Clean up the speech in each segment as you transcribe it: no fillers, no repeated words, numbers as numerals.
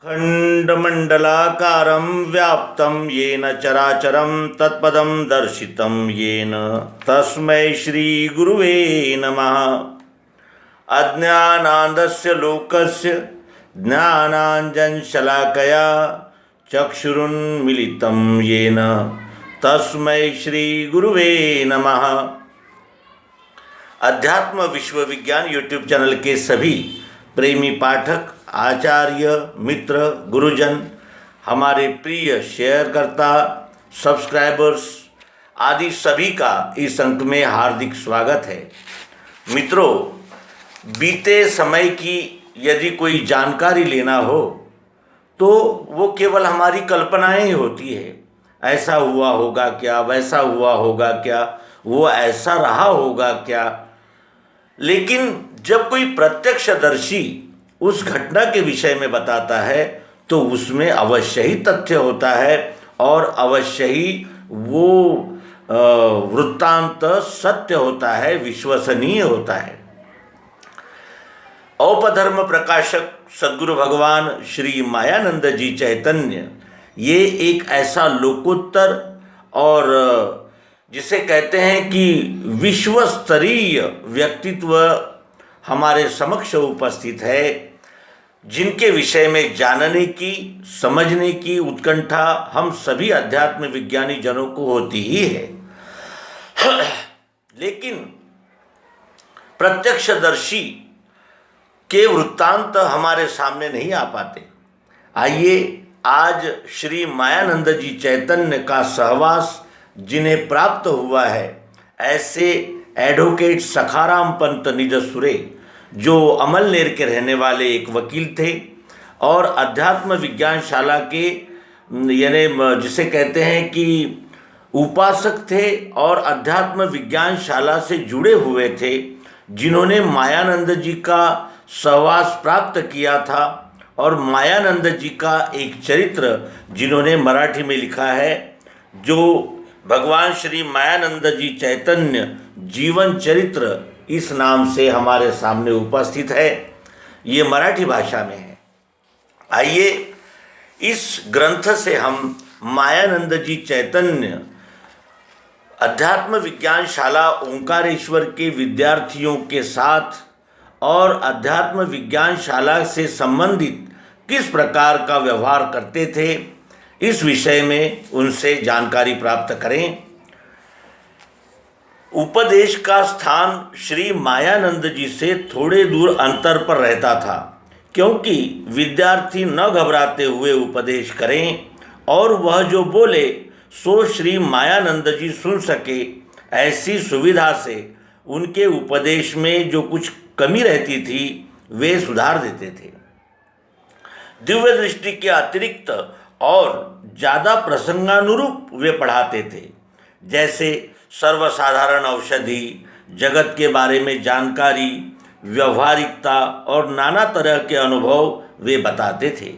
खण्डमण्डलाकारं व्याप्तं येन चराचरं तत्पदं दर्शितं येन तस्मै श्रीगुरुवे नमः। अज्ञानान्धस्य लोकस्य ज्ञानाञ्जनशलाकया चक्षुरुन्मीलितं येन तस्मै श्रीगुरुवे नमः। अध्यात्म विश्वविज्ञान यूट्यूब चैनल के सभी प्रेमी पाठक, आचार्य, मित्र, गुरुजन, हमारे प्रिय शेयरकर्ता, सब्सक्राइबर्स आदि सभी का इस अंक में हार्दिक स्वागत है। मित्रों, बीते समय की यदि कोई जानकारी लेना हो तो वो केवल हमारी कल्पनाएं ही होती है। ऐसा हुआ होगा क्या, वैसा हुआ होगा क्या, वो ऐसा रहा होगा क्या। लेकिन जब कोई प्रत्यक्षदर्शी उस घटना के विषय में बताता है तो उसमें अवश्य ही तथ्य होता है और अवश्य ही वो वृत्तांत सत्य होता है, विश्वसनीय होता है। औपधर्म प्रकाशक सद्गुरु भगवान श्री मायानंद जी चैतन्य ये एक ऐसा लोकोत्तर और जिसे कहते हैं कि विश्व स्तरीय व्यक्तित्व हमारे समक्ष उपस्थित है, जिनके विषय में जानने की, समझने की उत्कंठा हम सभी अध्यात्म विज्ञानी जनों को होती ही है। लेकिन प्रत्यक्षदर्शी के वृत्तांत हमारे सामने नहीं आ पाते। आइए आज श्री मायानंद जी चैतन्य का सहवास जिन्हें प्राप्त हुआ है, ऐसे एडवोकेट सखाराम पंत निज सुरे, जो अमलनेर के रहने वाले एक वकील थे और अध्यात्म विज्ञान शाला के यानी जिसे कहते हैं कि उपासक थे और अध्यात्म विज्ञान शाला से जुड़े हुए थे, जिन्होंने मायानंद जी का सहवास प्राप्त किया था और मायानंद जी का एक चरित्र जिन्होंने मराठी में लिखा है, जो भगवान श्री मायानंद जी चैतन्य जीवन चरित्र इस नाम से हमारे सामने उपस्थित है। ये मराठी भाषा में है। आइए इस ग्रंथ से हम मायानंद जी चैतन्य अध्यात्म विज्ञान शाला ओंकारेश्वर के विद्यार्थियों के साथ और अध्यात्म विज्ञान शाला से संबंधित किस प्रकार का व्यवहार करते थे, इस विषय में उनसे जानकारी प्राप्त करें। उपदेश का स्थान श्री मायानंद जी से थोड़े दूर अंतर पर रहता था, क्योंकि विद्यार्थी न घबराते हुए उपदेश करें और वह जो बोले सो श्री मायानंद जी सुन सके, ऐसी सुविधा से उनके उपदेश में जो कुछ कमी रहती थी वे सुधार देते थे। दिव्य दृष्टि के अतिरिक्त और ज़्यादा प्रसंगानुरूप वे पढ़ाते थे, जैसे सर्वसाधारण औषधि, जगत के बारे में जानकारी, व्यवहारिकता और नाना तरह के अनुभव वे बताते थे।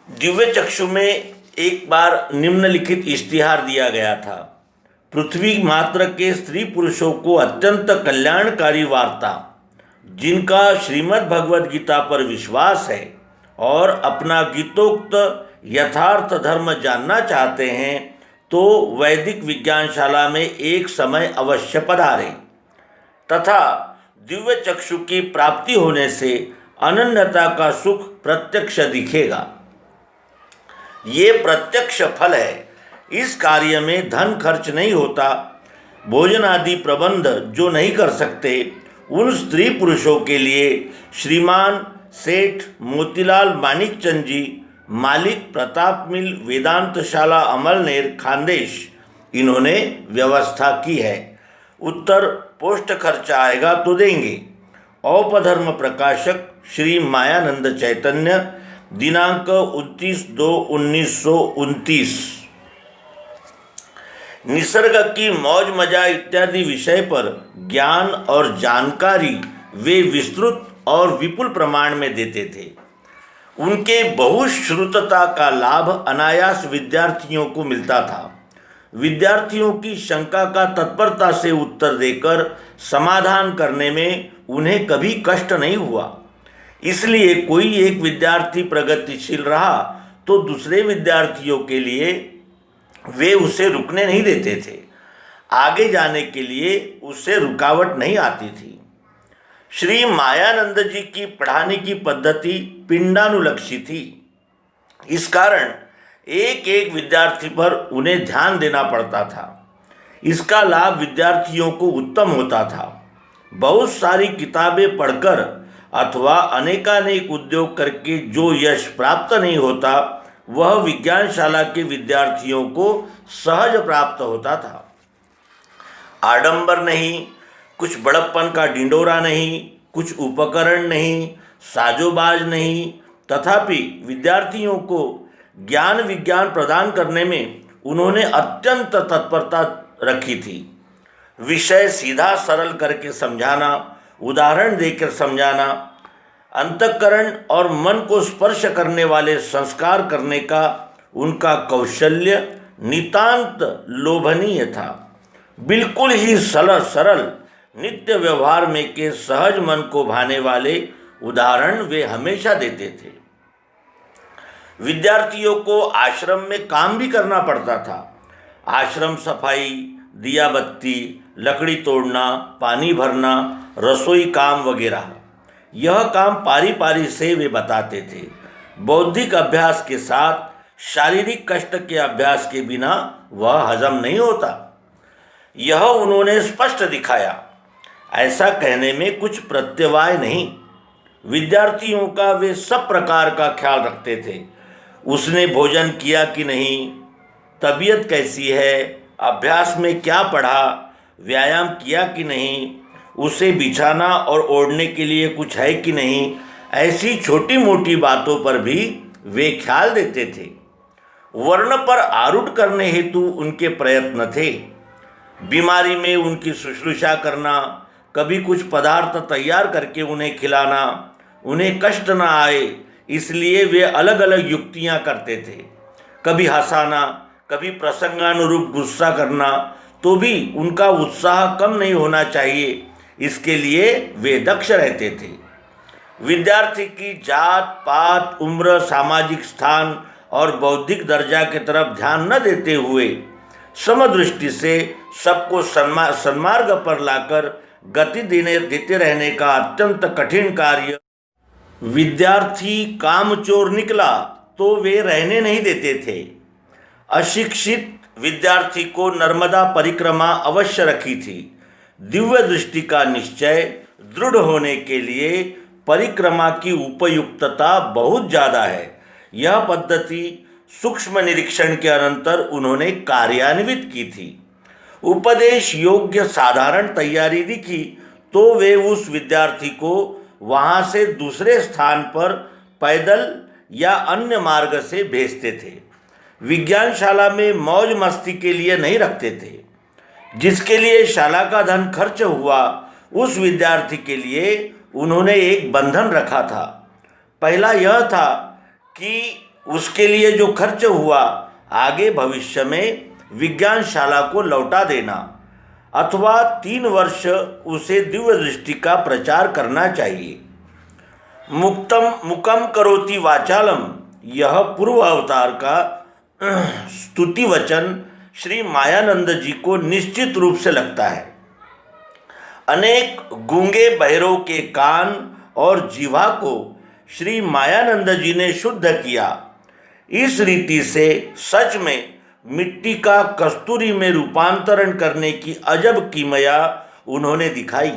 दिव्य चक्षु में एक बार निम्नलिखित इश्तिहार दिया गया था: पृथ्वी मात्र के स्त्री पुरुषों को अत्यंत कल्याणकारी वार्ता, जिनका श्रीमद् भगवद गीता पर विश्वास है और अपना गीतोक्त यथार्थ धर्म जानना चाहते हैं, तो वैदिक विज्ञानशाला में एक समय अवश्य पधारें तथा दिव्य चक्षु की प्राप्ति होने से अनन्यता का सुख प्रत्यक्ष दिखेगा। ये प्रत्यक्ष फल है। इस कार्य में धन खर्च नहीं होता। भोजन आदि प्रबंध जो नहीं कर सकते, उन स्त्री पुरुषों के लिए श्रीमान सेठ मोतीलाल मानिकचंद जी, मालिक प्रताप मिल, वेदांत शाला अमलनेर, खानदेश, इन्होंने व्यवस्था की है। उत्तर पोस्ट खर्च आएगा तो देंगे। औपधर्म प्रकाशक श्री मायानंद चैतन्य, दिनांक 29/2/1929। निसर्ग की मौज मजा इत्यादि विषय पर ज्ञान और जानकारी वे विस्तृत और विपुल प्रमाण में देते थे। उनके बहुश्रुतता का लाभ अनायास विद्यार्थियों को मिलता था। विद्यार्थियों की शंका का तत्परता से उत्तर देकर समाधान करने में उन्हें कभी कष्ट नहीं हुआ। इसलिए कोई एक विद्यार्थी प्रगतिशील रहा तो दूसरे विद्यार्थियों के लिए वे उसे रुकने नहीं देते थे, आगे जाने के लिए उससे रुकावट नहीं आती थी। श्री मायानंद जी की पढ़ाने की पद्धति पिंडानुलक्षी थी। इस कारण एक एक विद्यार्थी पर उन्हें ध्यान देना पड़ता था। इसका लाभ विद्यार्थियों को उत्तम होता था। बहुत सारी किताबें पढ़कर अथवा अनेकानेक उद्योग करके जो यश प्राप्त नहीं होता, वह विज्ञानशाला के विद्यार्थियों को सहज प्राप्त होता था। आडंबर नहीं, कुछ बड़प्पन का डिंडोरा नहीं, कुछ उपकरण नहीं, साजोबाज नहीं, तथापि विद्यार्थियों को ज्ञान विज्ञान प्रदान करने में उन्होंने अत्यंत तत्परता रखी थी। विषय सीधा सरल करके समझाना, उदाहरण देकर समझाना, अंतःकरण और मन को स्पर्श करने वाले संस्कार करने का उनका कौशल्य नितांत लोभनीय था। बिल्कुल ही सरल नित्य व्यवहार में के सहज मन को भाने वाले उदाहरण वे हमेशा देते थे। विद्यार्थियों को आश्रम में काम भी करना पड़ता था। आश्रम सफाई, दिया बत्ती, लकड़ी तोड़ना, पानी भरना, रसोई काम वगैरह, यह काम पारी पारी से वे बताते थे। बौद्धिक अभ्यास के साथ शारीरिक कष्ट के अभ्यास के बिना वह हजम नहीं होता, यह उन्होंने स्पष्ट दिखाया। ऐसा कहने में कुछ प्रत्यवाय नहीं। विद्यार्थियों का वे सब प्रकार का ख्याल रखते थे। उसने भोजन किया कि नहीं, तबीयत कैसी है, अभ्यास में क्या पढ़ा, व्यायाम किया कि नहीं, उसे बिछाना और ओढ़ने के लिए कुछ है कि नहीं, ऐसी छोटी मोटी बातों पर भी वे ख्याल देते थे। वर्ण पर आरूढ़ करने हेतु उनके प्रयत्न थे। बीमारी में उनकी शुश्रूषा करना, कभी कुछ पदार्थ तैयार करके उन्हें खिलाना, उन्हें कष्ट न आए इसलिए वे अलग अलग युक्तियां करते थे। कभी हंसाना, कभी प्रसंगानुरूप गुस्सा करना, तो भी उनका उत्साह कम नहीं होना चाहिए, इसके लिए वे दक्ष रहते थे। विद्यार्थी की जात पात, उम्र, सामाजिक स्थान और बौद्धिक दर्जा की तरफ ध्यान न देते हुए समदृष्टि से सबको सन्मार्ग पर लाकर गति देते रहने का अत्यंत कठिन कार्य विद्यार्थी कामचोर निकला तो वे रहने नहीं देते थे। अशिक्षित विद्यार्थी को नर्मदा परिक्रमा अवश्य रखी थी। दिव्य दृष्टि का निश्चय दृढ़ होने के लिए परिक्रमा की उपयुक्तता बहुत ज़्यादा है। यह पद्धति सूक्ष्म निरीक्षण के अनंतर उन्होंने कार्यान्वित की थी। उपदेश योग्य साधारण तैयारी दिखी तो वे उस विद्यार्थी को वहाँ से दूसरे स्थान पर पैदल या अन्य मार्ग से भेजते थे। विज्ञानशाला में मौज मस्ती के लिए नहीं रखते थे। जिसके लिए शाला का धन खर्च हुआ, उस विद्यार्थी के लिए उन्होंने एक बंधन रखा था। पहला यह था कि उसके लिए जो खर्च हुआ आगे भविष्य में विज्ञानशाला को लौटा देना, अथवा 3 वर्ष उसे दिव्य दृष्टि का प्रचार करना चाहिए। मुकम करोति वाचालम, यह पूर्व अवतार का स्तुति वचन श्री मायानंद जी को निश्चित रूप से लगता है। अनेक गूंगे बहरों के कान और जीवा को श्री मायानंद जी ने शुद्ध किया। इस रीति से सच में मिट्टी का कस्तूरी में रूपांतरण करने की अजब कीमया उन्होंने दिखाई।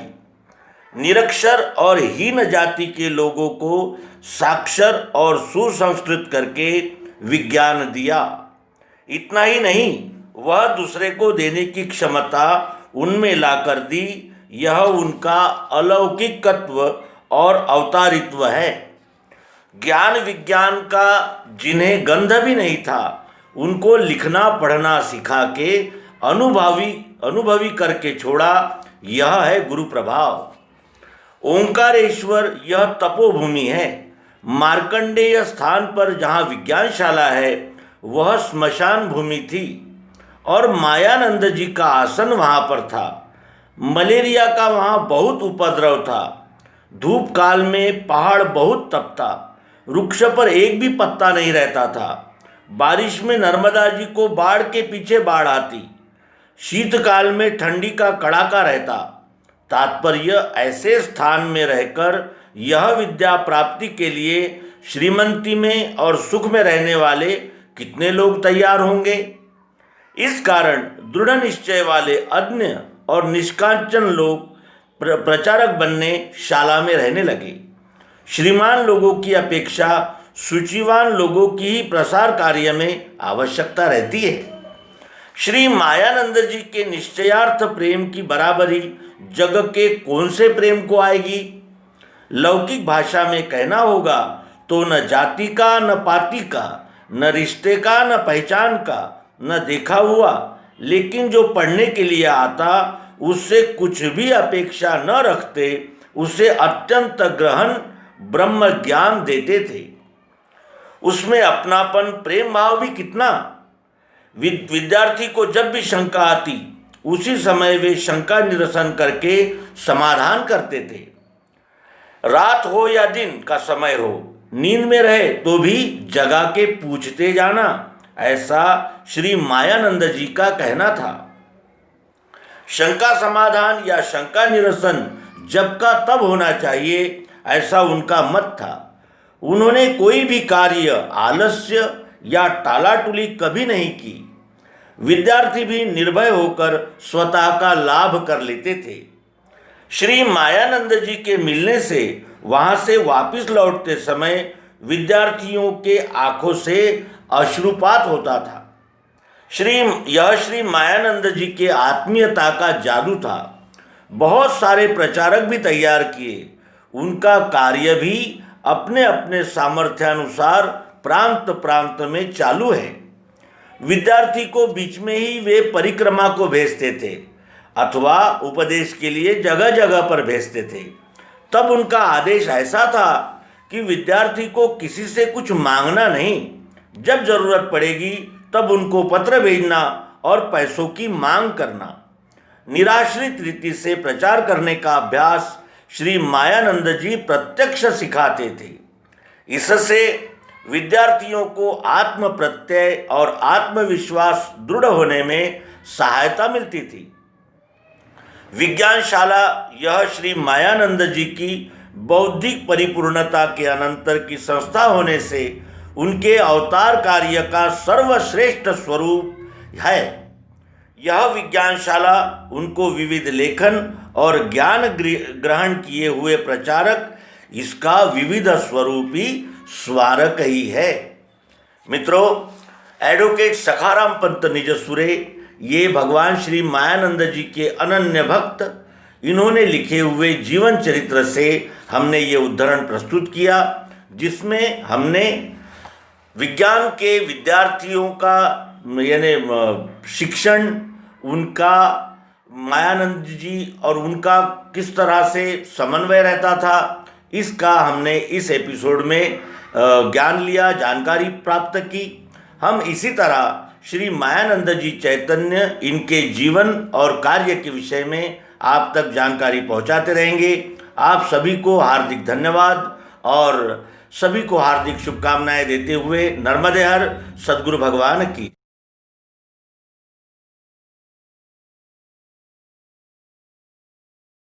निरक्षर और हीन जाति के लोगों को साक्षर और सुसंस्कृत करके विज्ञान दिया। इतना ही नहीं, वह दूसरे को देने की क्षमता उनमें लाकर दी। यह उनका अलौकिकत्व और अवतारित्व है। ज्ञान विज्ञान का जिन्हें गंध भी नहीं था, उनको लिखना पढ़ना सिखा के अनुभवी करके छोड़ा। यह है गुरु प्रभाव। ओंकारेश्वर यह तपोभूमि है। मार्कंडेय स्थान पर जहाँ विज्ञानशाला है वह स्मशान भूमि थी और मायानंद जी का आसन वहाँ पर था। मलेरिया का वहाँ बहुत उपद्रव था। धूप काल में पहाड़ बहुत तपता, वृक्ष पर एक भी पत्ता नहीं रहता था। बारिश में नर्मदा जी को बाढ़ के पीछे बाढ़ आती। शीतकाल में ठंडी का कड़ाका रहता। तात्पर्य, ऐसे स्थान में रहकर यह विद्या प्राप्ति के लिए श्रीमंती में और सुख में रहने वाले कितने लोग तैयार होंगे। इस कारण दृढ़ निश्चय वाले अज्ञ और निष्कांचन लोग प्रचारक बनने शाला में रहने लगे। श्रीमान लोगों की अपेक्षा सूचिवान लोगों की ही प्रसार कार्य में आवश्यकता रहती है। श्री मायानंद जी के निश्चयार्थ प्रेम की बराबरी जग के कौन से प्रेम को आएगी। लौकिक भाषा में कहना होगा तो न जाति का, न पाति का, न रिश्ते का, न पहचान का, न देखा हुआ, लेकिन जो पढ़ने के लिए आता उससे कुछ भी अपेक्षा न रखते उसे अत्यंत गहन ब्रह्म ज्ञान देते थे। उसमें अपनापन, प्रेम भाव भी कितना। विद्यार्थी को जब भी शंका आती उसी समय वे शंका निरसन करके समाधान करते थे। रात हो या दिन का समय हो, नींद में रहे तो भी जगा के पूछते जाना, ऐसा श्री मायानंद जी का कहना था। शंका समाधान या शंका निरसन जब का तब होना चाहिए, ऐसा उनका मत था। उन्होंने कोई भी कार्य आलस्य या टालाटुली कभी नहीं की। विद्यार्थी भी निर्भय होकर स्वतः का लाभ कर लेते थे। श्री मायानंद जी के मिलने से वहाँ से वापस लौटते समय विद्यार्थियों के आंखों से अश्रुपात होता था। यह श्री मायानंद जी के आत्मीयता का जादू था। बहुत सारे प्रचारक भी तैयार किए। उनका कार्य भी अपने अपने सामर्थ्यानुसार प्रांत प्रांत में चालू है। विद्यार्थी को बीच में ही वे परिक्रमा को भेजते थे अथवा उपदेश के लिए जगह जगह पर भेजते थे। तब उनका आदेश ऐसा था कि विद्यार्थी को किसी से कुछ मांगना नहीं, जब जरूरत पड़ेगी तब उनको पत्र भेजना और पैसों की मांग करना। निराश्रित रीति से प्रचार करने का अभ्यास श्री मायानंद जी प्रत्यक्ष सिखाते थे। इससे विद्यार्थियों को आत्म प्रत्यय और आत्मविश्वास दृढ़ होने में सहायता मिलती थी। विज्ञानशाला यह श्री मायानंद जी की बौद्धिक परिपूर्णता के अनंतर की संस्था होने से उनके अवतार कार्य का सर्वश्रेष्ठ स्वरूप है। यह विज्ञानशाला उनको विविध लेखन और ज्ञान ग्रहण किए हुए प्रचारक इसका विविध स्वरूप ही स्वारक ही है। मित्रों, एडवोकेट सखाराम पंत निजसुरे ये भगवान श्री मायानंद जी के अनन्य भक्त, इन्होंने लिखे हुए जीवन चरित्र से हमने ये उद्धरण प्रस्तुत किया, जिसमें हमने विज्ञान के विद्यार्थियों का यानी शिक्षण, उनका मायानंद जी और उनका किस तरह से समन्वय रहता था, इसका हमने इस एपिसोड में ज्ञान लिया, जानकारी प्राप्त की। हम इसी तरह श्री मायानंद जी चैतन्य, इनके जीवन और कार्य के विषय में आप तक जानकारी पहुंचाते रहेंगे। आप सभी को हार्दिक धन्यवाद और सभी को हार्दिक शुभकामनाएं देते हुए नर्मदे हर सद्गुरु भगवान की।